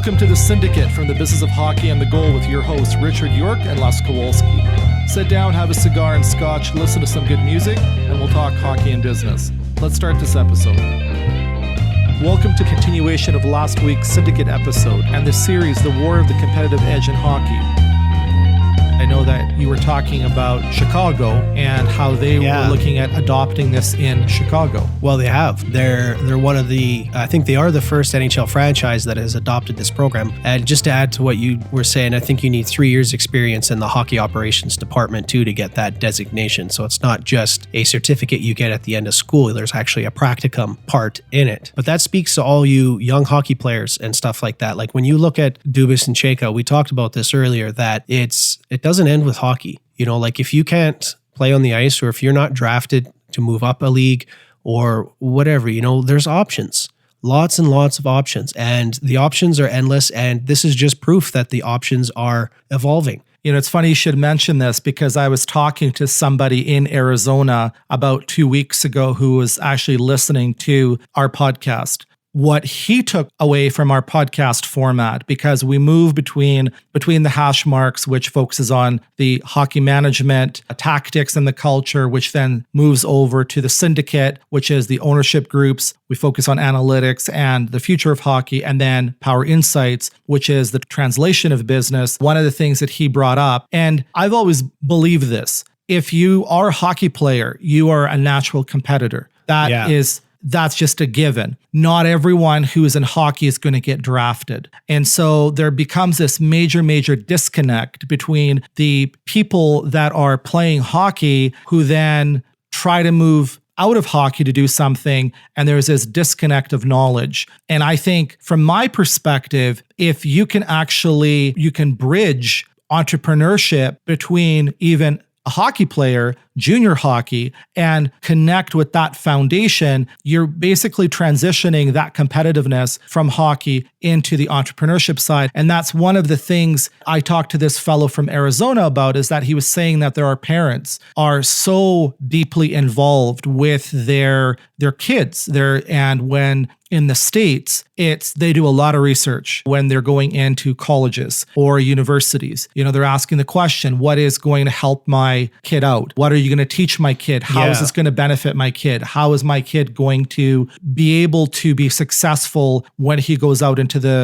Welcome to the Syndicate from the Business of Hockey and the Goal with your hosts, Richard York and Les Kowalski. Sit down, have a cigar and scotch, listen to some good music, and we'll talk hockey and business. Let's start this episode. Welcome to continuation of last week's Syndicate episode and the series, The War of the Competitive Edge in Hockey. I know that you were talking about Chicago and how they were looking at adopting this in Chicago. Well, they have. They're one of the, I think they are the first NHL franchise that has adopted this program. And just to add to what you were saying, I think you need 3 years experience in the hockey operations department too to get that designation. So it's not just a certificate you get at the end of school. There's actually a practicum part in it. But that speaks to all you young hockey players and stuff like that. Like when you look at Dubas and Chayka, we talked about this earlier, that it doesn't end with hockey. You know, like if you can't play on the ice or if you're not drafted to move up a league or whatever, you know, there's options, lots and lots of options, and the options are endless. And this is just proof that the options are evolving. You know, it's funny you should mention this because I was talking to somebody in Arizona about 2 weeks ago who was actually listening to our podcast. What he took away from our podcast format, because we move between the hash marks, which focuses on the hockey management, tactics, and the culture, which then moves over to the Syndicate, which is the ownership groups. We focus on analytics and the future of hockey, and then PowerInsights, which is the translation of business. One of the things that he brought up, and I've always believed this, if you are a hockey player, you are a natural competitor. That's just a given. Not everyone who is in hockey is going to get drafted. And so there becomes this major, major disconnect between the people that are playing hockey who then try to move out of hockey to do something, and there's this disconnect of knowledge. And I think from my perspective, if you can bridge entrepreneurship between even a hockey player, junior hockey, and connect with that foundation, you're basically transitioning that competitiveness from hockey into the entrepreneurship side. And that's one of the things I talked to this fellow from Arizona about, is that he was saying that there are parents are so deeply involved with their kids there. And when in the States, they do a lot of research when they're going into colleges or universities. You know, they're asking the question, what is going to help my kid out? What are you going to teach my kid? How is this going to benefit my kid? How is my kid going to be able to be successful when he goes out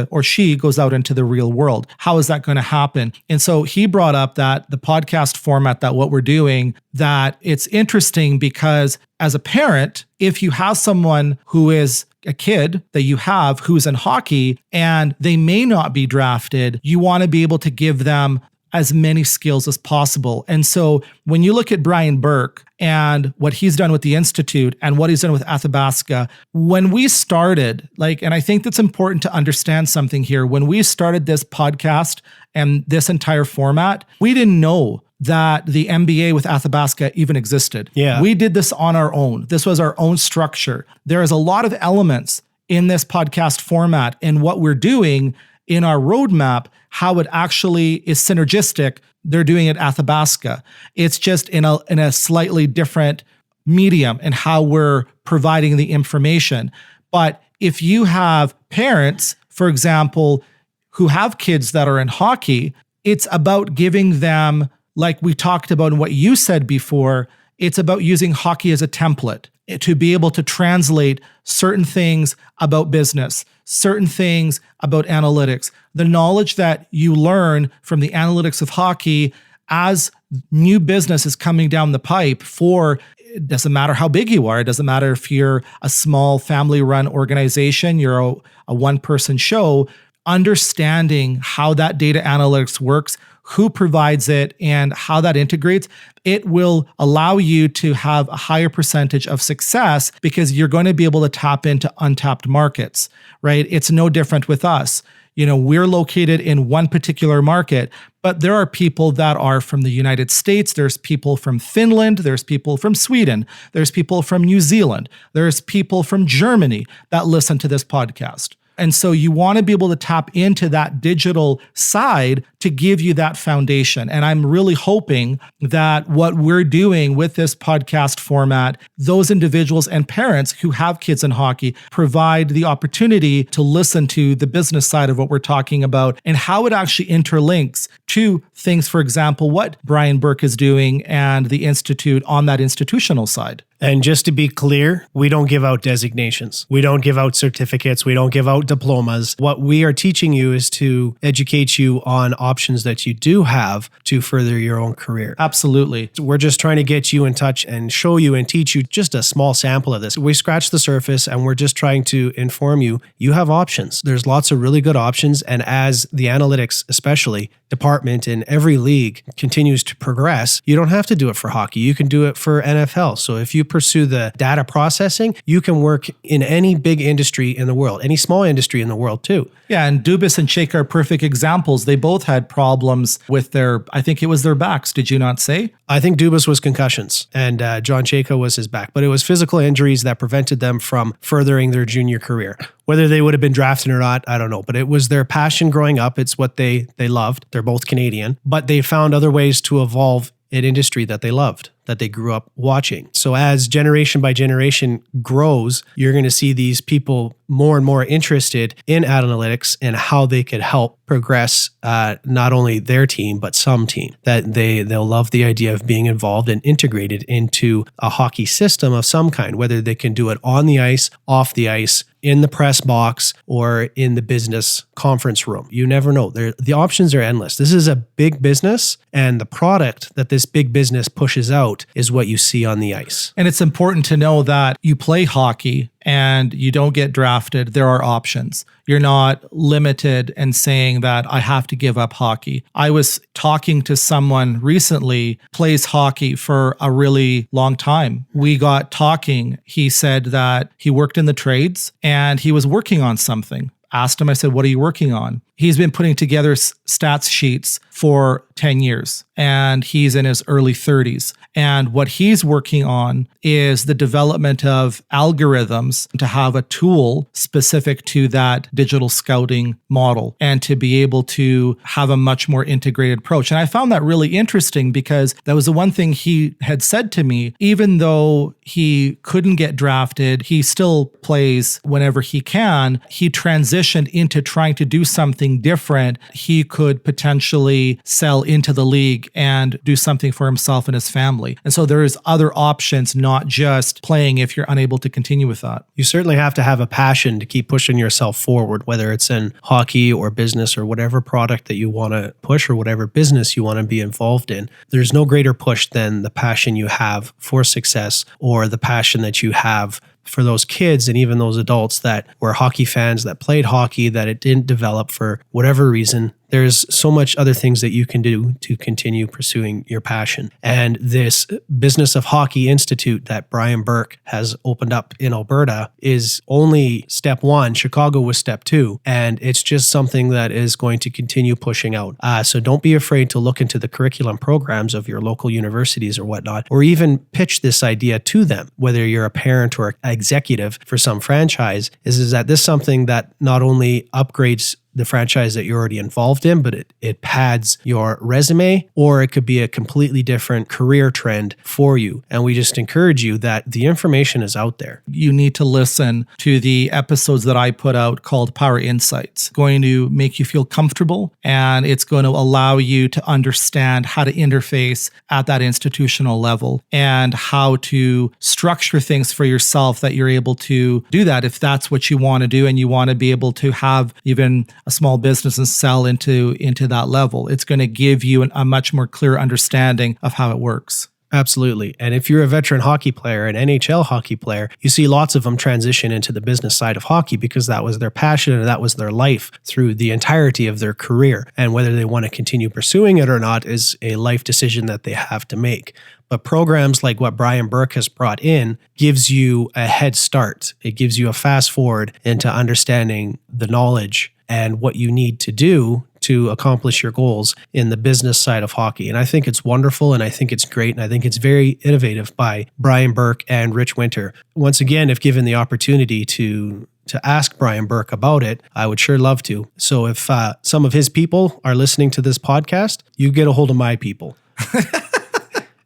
or she goes out into the real world? How is that going to happen? And so he brought up that the podcast format, that what we're doing, that it's interesting because as a parent, if you have someone who is a kid that you have who's in hockey and they may not be drafted, you want to be able to give them as many skills as possible. And so when you look at Brian Burke and what he's done with the Institute and what he's done with Athabasca, when we started, and I think that's important to understand something here, when we started this podcast and this entire format, we didn't know that the MBA with Athabasca even existed. Yeah. We did this on our own. This was our own structure. There is a lot of elements in this podcast format and what we're doing in our roadmap, how it actually is synergistic. They're doing it at Athabasca. It's just in a slightly different medium and how we're providing the information. But if you have parents, for example, who have kids that are in hockey, it's about giving them, like we talked about and what you said before, it's about using hockey as a template to be able to translate certain things about business, certain things about analytics, the knowledge that you learn from the analytics of hockey as new business is coming down the pipe it doesn't matter how big you are. It doesn't matter if you're a small family-run organization, you're a one-person show, understanding how that data analytics works, who provides it, and how that integrates, it will allow you to have a higher percentage of success because you're going to be able to tap into untapped markets, right? It's no different with us. You know, we're located in one particular market, but there are people that are from the United States. There's people from Finland. There's people from Sweden. There's people from New Zealand. There's people from Germany that listen to this podcast. And so you want to be able to tap into that digital side to give you that foundation. And I'm really hoping that what we're doing with this podcast format, those individuals and parents who have kids in hockey provide the opportunity to listen to the business side of what we're talking about and how it actually interlinks to things, for example, what Brian Burke is doing and the Institute on that institutional side. And just to be clear, we don't give out designations. We don't give out certificates. We don't give out diplomas. What we are teaching you is to educate you on options that you do have to further your own career. Absolutely. We're just trying to get you in touch and show you and teach you just a small sample of this. We scratch the surface and we're just trying to inform you, you have options. There's lots of really good options. And as the analytics, especially department in every league continues to progress, you don't have to do it for hockey. You can do it for NFL. So if you pursue the data processing, you can work in any big industry in the world, any small industry in the world too. Yeah, and Dubas and Chayka are perfect examples. They both had problems with I think it was their backs, did you not say? I think Dubas was concussions and John Chayka was his back, but it was physical injuries that prevented them from furthering their junior career. Whether they would have been drafted or not, I don't know, but it was their passion growing up. It's what they loved. They're both Canadian, but they found other ways to evolve an industry that they loved, that they grew up watching. So as generation by generation grows, you're going to see these people more and more interested in analytics and how they could help progress not only their team, but some team. That they'll love the idea of being involved and integrated into a hockey system of some kind, whether they can do it on the ice, off the ice, in the press box, or in the business conference room. You never know. The options are endless. This is a big business, and the product that this big business pushes out is what you see on the ice. And it's important to know that you play hockey and you don't get drafted, there are options. You're not limited and saying that I have to give up hockey. I was talking to someone recently, plays hockey for a really long time. We got talking. He said that he worked in the trades and he was working on something. Asked him, I said, what are you working on? He's been putting together stats sheets for 10 years and he's in his early 30s. And what he's working on is the development of algorithms to have a tool specific to that digital scouting model and to be able to have a much more integrated approach. And I found that really interesting because that was the one thing he had said to me, even though he couldn't get drafted, he still plays whenever he can. He transitioned into trying to do something different. He could potentially sell into the league and do something for himself and his family. And so there is other options, not just playing if you're unable to continue with that. You certainly have to have a passion to keep pushing yourself forward, whether it's in hockey or business or whatever product that you want to push or whatever business you want to be involved in. There's no greater push than the passion you have for success or the passion that you have for those kids and even those adults that were hockey fans, that played hockey, that it didn't develop for whatever reason. There's so much other things that you can do to continue pursuing your passion. And this Business of Hockey Institute that Brian Burke has opened up in Alberta is only step one. Chicago was step two. And it's just something that is going to continue pushing out. So don't be afraid to look into the curriculum programs of your local universities or whatnot, or even pitch this idea to them, whether you're a parent or an executive for some franchise, is that this something that not only upgrades the franchise that you're already involved in, but it pads your resume, or it could be a completely different career trend for you. And we just encourage you that the information is out there. You need to listen to the episodes that I put out called PowerInsights. It's going to make you feel comfortable, and it's going to allow you to understand how to interface at that institutional level and how to structure things for yourself that you're able to do that if that's what you want to do and you want to be able to have even a small business and sell into that level. It's going to give you a much more clear understanding of how it works. Absolutely. And if you're a veteran hockey player, an NHL hockey player, you see lots of them transition into the business side of hockey because that was their passion and that was their life through the entirety of their career. And whether they want to continue pursuing it or not is a life decision that they have to make. But programs like what Brian Burke has brought in gives you a head start. It gives you a fast forward into understanding the knowledge and what you need to do to accomplish your goals in the business side of hockey. And I think it's wonderful, and I think it's great, and I think it's very innovative by Brian Burke and Rich Winter. Once again, if given the opportunity to to ask Brian Burke about it, I would sure love to. So if some of his people are listening to this podcast, you get a hold of my people.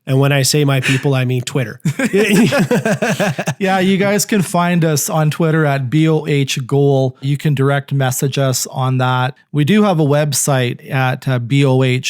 And when I say my people, I mean Twitter. Yeah, you guys can find us on Twitter at BOHGoal. You can direct message us on that. We do have a website at bohgoal.com.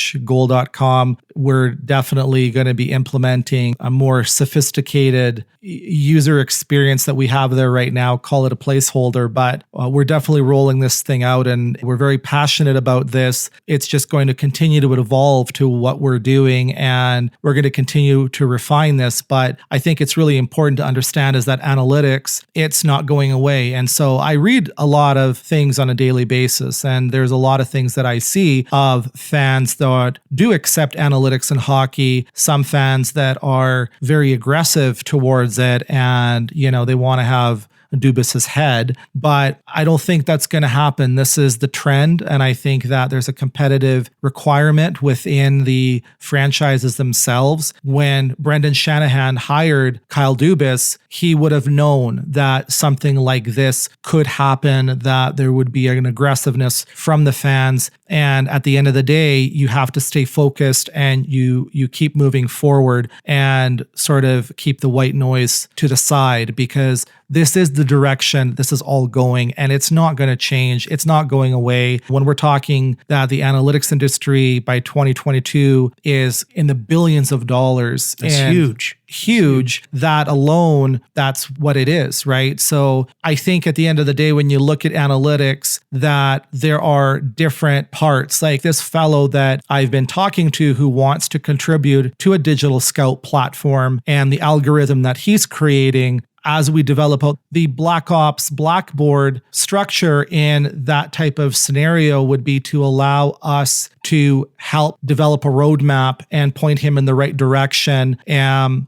We're definitely going to be implementing a more sophisticated user experience that we have there right now. Call it a placeholder, but we're definitely rolling this thing out, and we're very passionate about this. It's just going to continue to evolve to what we're doing, and we're going to continue to refine this. But I think it's really important to understand is that analytics, it's not going away. And so I read a lot of things on a daily basis, and there's a lot of things that I see of fans that do accept analytics in hockey, some fans that are very aggressive towards it, and they want to have Dubas's head, but I don't think that's going to happen. This is the trend, and I think that there's a competitive requirement within the franchises themselves. When Brendan Shanahan hired Kyle Dubas, he would have known that something like this could happen, that there would be an aggressiveness from the fans. And at the end of the day, you have to stay focused, and you keep moving forward and sort of keep the white noise to the side, because this is the direction this is all going, and it's not going to change. It's not going away. When we're talking that the analytics industry by 2022 is in the billions of dollars. It's huge. That alone, that's what it is, right? So I think at the end of the day, when you look at analytics, that there are different parts. Like this fellow that I've been talking to who wants to contribute to a digital scout platform, and the algorithm that he's creating as we develop out the Black Ops Blackboard structure in that type of scenario would be to allow us to help develop a roadmap and point him in the right direction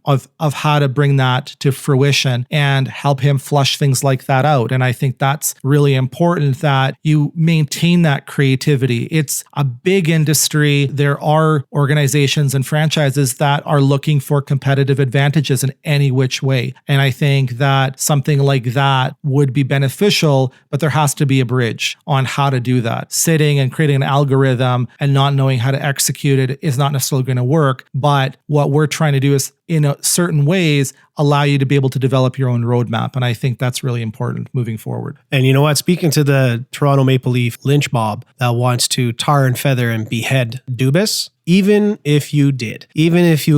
of how to bring that to fruition and help him flush things like that out. And I think that's really important, that you maintain that creativity. It's a big industry. There are organizations and franchises that are looking for competitive advantages in any which way. And I think that something like that would be beneficial, but there has to be a bridge on how to do that. Sitting and creating an algorithm and not knowing how to execute it is not necessarily going to work. But what we're trying to do is, in certain ways, allow you to be able to develop your own roadmap. And I think that's really important moving forward. And you know what? Speaking to the Toronto Maple Leaf lynch mob that wants to tar and feather and behead Dubas, even if you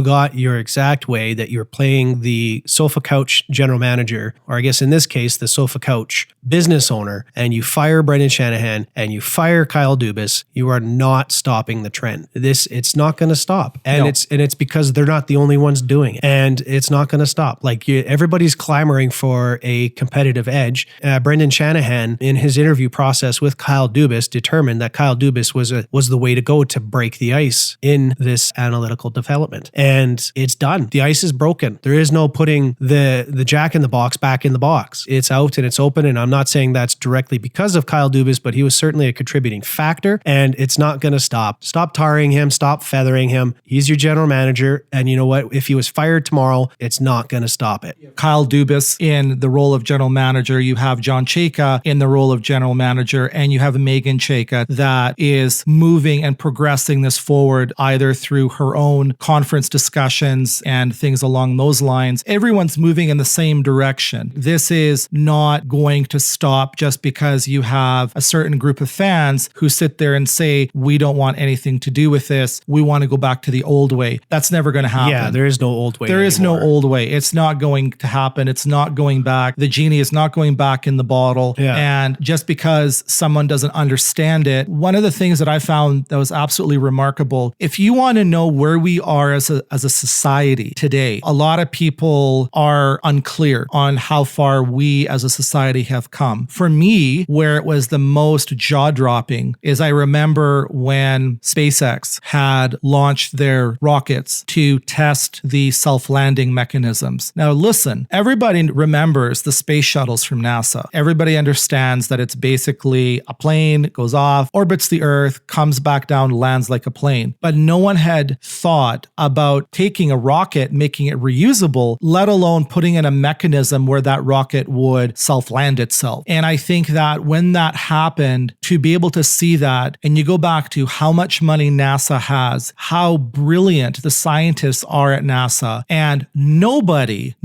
got your exact way, that you're playing the sofa couch general manager, or I guess in this case, the sofa couch business owner, and you fire Brendan Shanahan and you fire Kyle Dubas, you are not stopping the trend. It's not going to stop. And it's because they're not the only ones doing it. And it's not going to stop. Like everybody's clamoring for a competitive edge. Brendan Shanahan, in his interview process with Kyle Dubas, determined that Kyle Dubas was the way to go to break the ice in this analytical development. And it's done. The ice is broken. There is no putting the jack in the box back in the box. It's out and it's open. And I'm not saying that's directly because of Kyle Dubas, but he was certainly a contributing factor, and it's not going to stop. Stop tarring him. Stop feathering him. He's your general manager. And you know what? If he was fired tomorrow, it's not going to stop it. Kyle Dubas in the role of general manager, you have John Chayka in the role of general manager, and you have Megan Chayka that is moving and progressing this forward either through her own conference discussions and things along those lines. Everyone's moving in the same direction. This is not going to stop just because you have a certain group of fans who sit there and say, we don't want anything to do with this. We want to go back to the old way. That's never going to happen. Yeah, there is no old way. There is no old way. It's not going to happen. It's not going back. The genie is not going back in the bottle. Yeah. And just because someone doesn't understand it, one of the things that I found that was absolutely remarkable, if you want to know where we are as a society today, a lot of people are unclear on how far we as a society have come. For me, where it was the most jaw-dropping is I remember when SpaceX had launched their rockets to test the the self-landing mechanisms. Now listen, everybody remembers the space shuttles from NASA. Everybody understands that it's basically a plane, goes off, orbits the Earth, comes back down, lands like a plane. But no one had thought about taking a rocket, making it reusable, let alone putting in a mechanism where that rocket would self-land itself. And I think that when that happened, to be able to see that, and you go back to how much money NASA has, how brilliant the scientists are at NASA, and nobody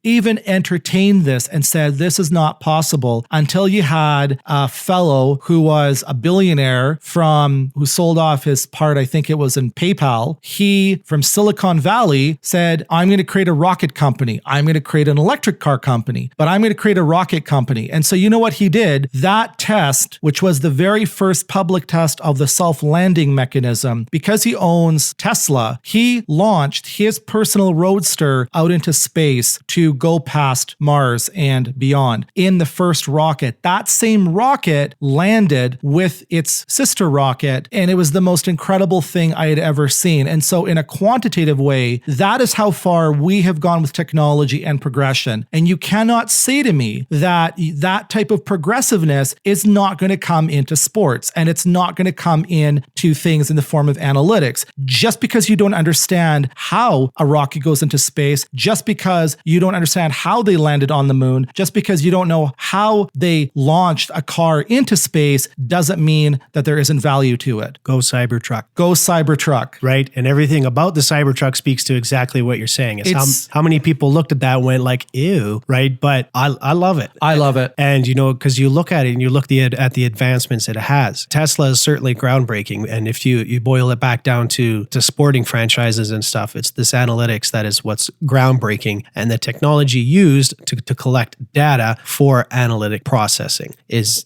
even entertained this and said this is not possible until you had a fellow who was a billionaire who sold off his part, I think it was in PayPal. He, from Silicon Valley, said, I'm going to create a rocket company. I'm going to create an electric car company, but I'm going to create a rocket company. And so you know what he did? That test, which was the very first public test of the self-landing mechanism, because he owns Tesla, he launched his personal roadster out into space to go past Mars and beyond in the first rocket. That same rocket landed with its sister rocket, and it was the most incredible thing I had ever seen. And so in a quantitative way, that is how far we have gone with technology and progression. And you cannot say to me that that type of progressiveness is not going to come into sports, and it's not going to come into things in the form of analytics. Just because you don't understand how a rocket goes into space, just because you don't understand how they landed on the moon, just because you don't know how they launched a car into space, doesn't mean that there isn't value to it. Go Cybertruck. Go Cybertruck. Right. And everything about the Cybertruck speaks to exactly what you're saying. It's how many people looked at that and went like, ew, right? But I love it. I love it. And, because you look at it and you look at the advancements it has. Tesla is certainly groundbreaking. And if you boil it back down to sporting franchises and stuff, it's this analytics that is what's groundbreaking. And the technology used to collect data for analytic processing is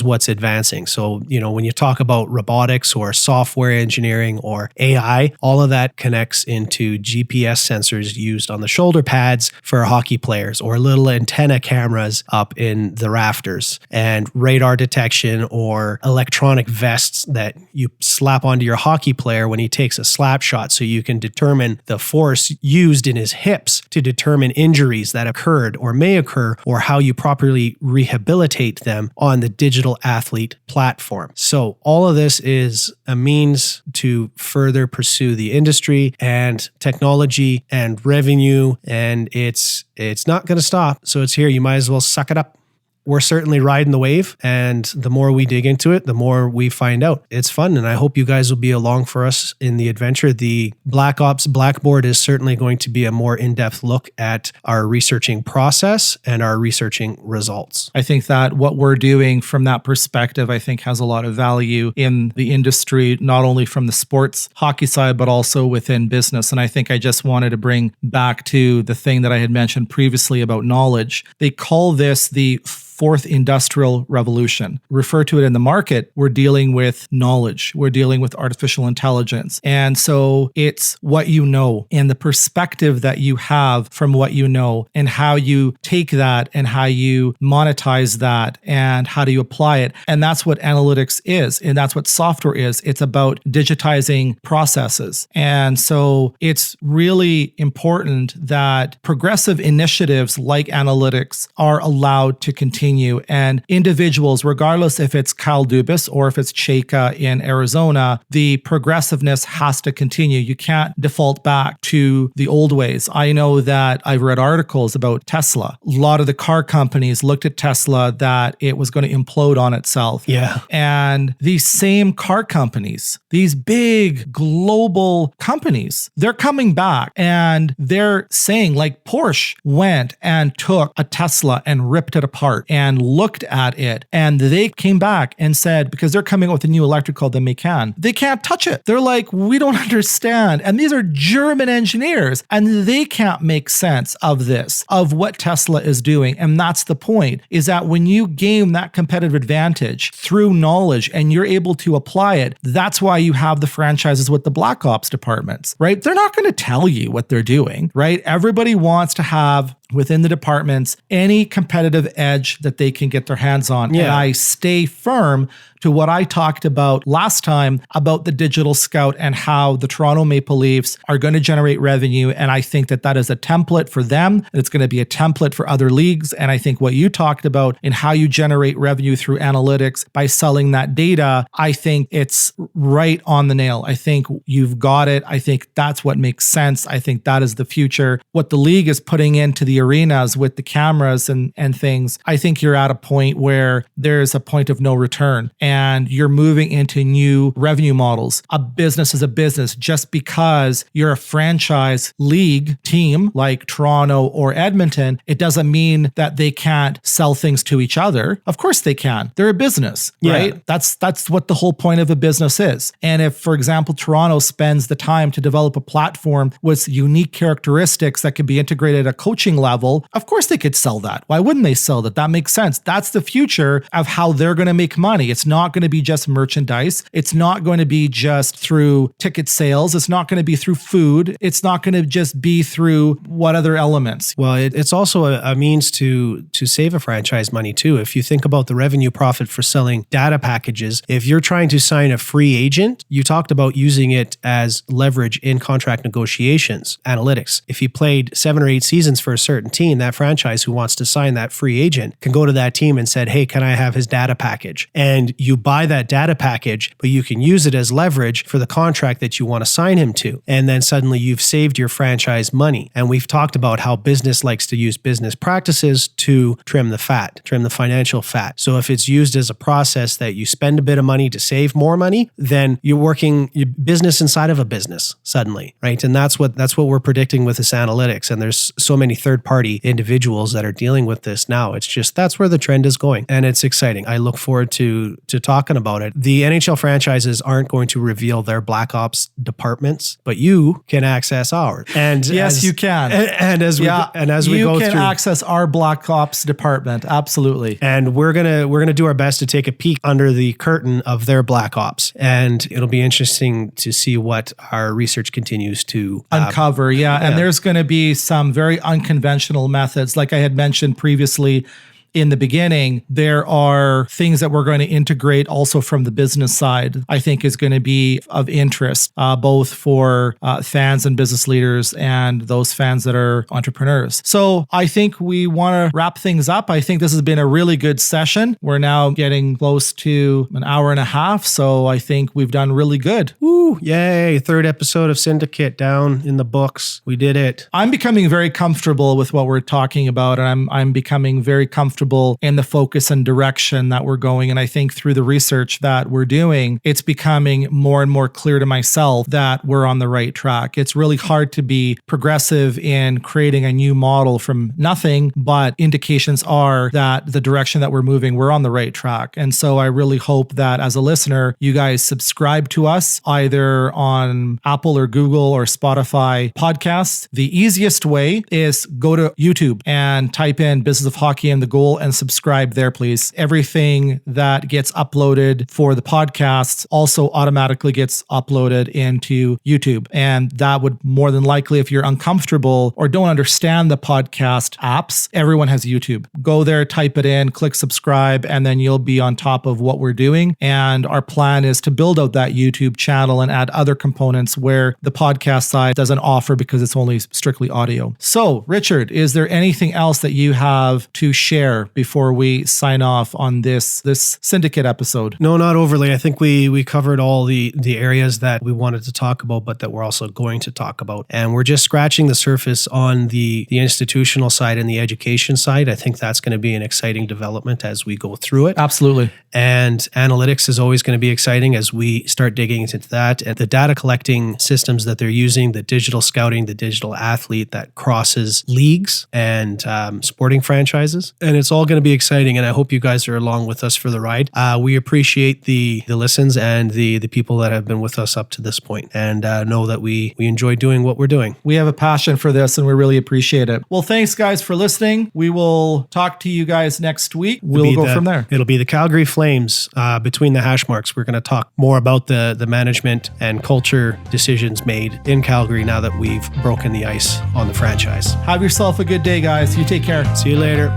what's advancing. So, when you talk about robotics or software engineering or AI, all of that connects into GPS sensors used on the shoulder pads for hockey players, or little antenna cameras up in the rafters, and radar detection or electronic vests that you slap onto your hockey player when he takes a slap shot, so you can determine the force used in his hips to determine injuries that occurred or may occur, or how you properly rehabilitate them on the digital athlete platform. So all of this is a means to further pursue the industry and technology and revenue, and it's not going to stop. So it's here. You might as well suck it up. We're certainly riding the wave, and the more we dig into it, the more we find out. It's fun, and I hope you guys will be along for us in the adventure. The Black Ops Blackboard is certainly going to be a more in-depth look at our researching process and our researching results. I think that what we're doing from that perspective, I think, has a lot of value in the industry, not only from the sports hockey side, but also within business. And I think I just wanted to bring back to the thing that I had mentioned previously about knowledge. They call this the fourth industrial revolution. Refer to it in the market, we're dealing with knowledge. We're dealing with artificial intelligence. And so it's what you know and the perspective that you have from what you know, and how you take that and how you monetize that and how do you apply it. And that's what analytics is. And that's what software is. It's about digitizing processes. And so it's really important that progressive initiatives like analytics are allowed to continue, and individuals, regardless if it's Kyle Dubas or if it's Cheka in Arizona, the progressiveness has to continue. You can't default back to the old ways. I know that I've read articles about Tesla. A lot of the car companies looked at Tesla that it was going to implode on itself. Yeah. And these same car companies, these big global companies, they're coming back and they're saying, like Porsche went and took a Tesla and ripped it apart and looked at it. And they came back and said, because they're coming up with a new electric called the Macan, they can't touch it. They're like, we don't understand. And these are German engineers, and they can't make sense of this, of what Tesla is doing. And that's the point, is that when you gain that competitive advantage through knowledge and you're able to apply it, that's why you have the franchises with the Black Ops departments, right? They're not going to tell you what they're doing, right? Everybody wants to have within the departments any competitive edge that they can get their hands on. Yeah. And I stay firm to what I talked about last time about the digital scout and how the Toronto Maple Leafs are going to generate revenue. And I think that that is a template for them. It's going to be a template for other leagues. And I think what you talked about in how you generate revenue through analytics by selling that data, I think it's right on the nail. I think you've got it. I think that's what makes sense. I think that is the future. What the league is putting into the arenas with the cameras and things, I think you're at a point where there's a point of no return. And you're moving into new revenue models. A business is a business. Just because you're a franchise league team like Toronto or Edmonton, it doesn't mean that they can't sell things to each other. Of course they can. They're a business, right? That's what the whole point of a business is. And if, for example, Toronto spends the time to develop a platform with unique characteristics that could be integrated at a coaching level, of course they could sell that. Why wouldn't they sell that? That makes sense. That's the future of how they're going to make money. It's not going to be just merchandise. It's not going to be just through ticket sales. It's not going to be through food. It's not going to just be through what other elements. Well, it's also a means to save a franchise money too. If you think about the revenue profit for selling data packages, if you're trying to sign a free agent, you talked about using it as leverage in contract negotiations, analytics. If you played 7 or 8 seasons for a certain team, that franchise who wants to sign that free agent can go to that team and said, hey, can I have his data package? And you buy that data package, but you can use it as leverage for the contract that you want to sign him to. And then suddenly you've saved your franchise money. And we've talked about how business likes to use business practices to trim the fat, trim the financial fat. So if it's used as a process that you spend a bit of money to save more money, then you're working your business inside of a business suddenly, right? And that's what we're predicting with this analytics. And there's so many third-party individuals that are dealing with this now. It's just, that's where the trend is going. And it's exciting. I look forward to talking about it. The NHL franchises aren't going to reveal their Black Ops departments, but you can access ours. And yes, you can. And as we go through, you can access our Black Ops department. Absolutely. And we're gonna do our best to take a peek under the curtain of their Black Ops, and it'll be interesting to see what our research continues to uncover. And there's going to be some very unconventional methods, like I had mentioned previously. In the beginning, there are things that we're going to integrate also from the business side, I think is going to be of interest, both for fans and business leaders and those fans that are entrepreneurs. So I think we want to wrap things up. I think this has been a really good session. We're now getting close to an hour and a half. So I think we've done really good. Woo, yay. 3rd episode of Syndicate down in the books. We did it. I'm becoming very comfortable with what we're talking about. And I'm becoming very comfortable in the focus and direction that we're going. And I think through the research that we're doing, it's becoming more and more clear to myself that we're on the right track. It's really hard to be progressive in creating a new model from nothing, but indications are that the direction that we're moving, we're on the right track. And so I really hope that as a listener, you guys subscribe to us either on Apple or Google or Spotify podcasts. The easiest way is go to YouTube and type in Business of Hockey and the Goal and subscribe there, please. Everything that gets uploaded for the podcasts also automatically gets uploaded into YouTube. And that would more than likely, if you're uncomfortable or don't understand the podcast apps, everyone has YouTube. Go there, type it in, click subscribe, and then you'll be on top of what we're doing. And our plan is to build out that YouTube channel and add other components where the podcast side doesn't offer because it's only strictly audio. So, Richard, is there anything else that you have to share before we sign off on this Syndicate episode? No, not overly. I think we covered all the areas that we wanted to talk about, but that we're also going to talk about. And we're just scratching the surface on the institutional side and the education side. I think that's going to be an exciting development as we go through it. Absolutely. And analytics is always going to be exciting as we start digging into that. And the data collecting systems that they're using, the digital scouting, the digital athlete that crosses leagues and sporting franchises. And it's all going to be exciting, and I hope you guys are along with us for the ride. We appreciate the listens and the people that have been with us up to this point, and know that we enjoy doing what we're doing. We have a passion for this, and we really appreciate it. Well, thanks, guys, for listening. We will talk to you guys next week. We'll go from there. It'll be the Calgary Flames between the hash marks. We're going to talk more about the management and culture decisions made in Calgary now that we've broken the ice on the franchise. Have yourself a good day, guys. You take care. See you later.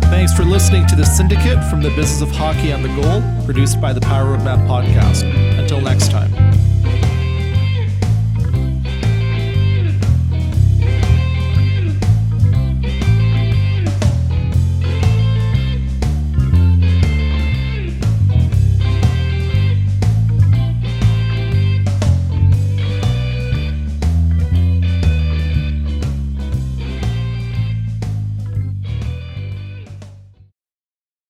Thanks for listening to the Syndicate from the Business of Hockey on the Goal, produced by the Power Roadmap Podcast.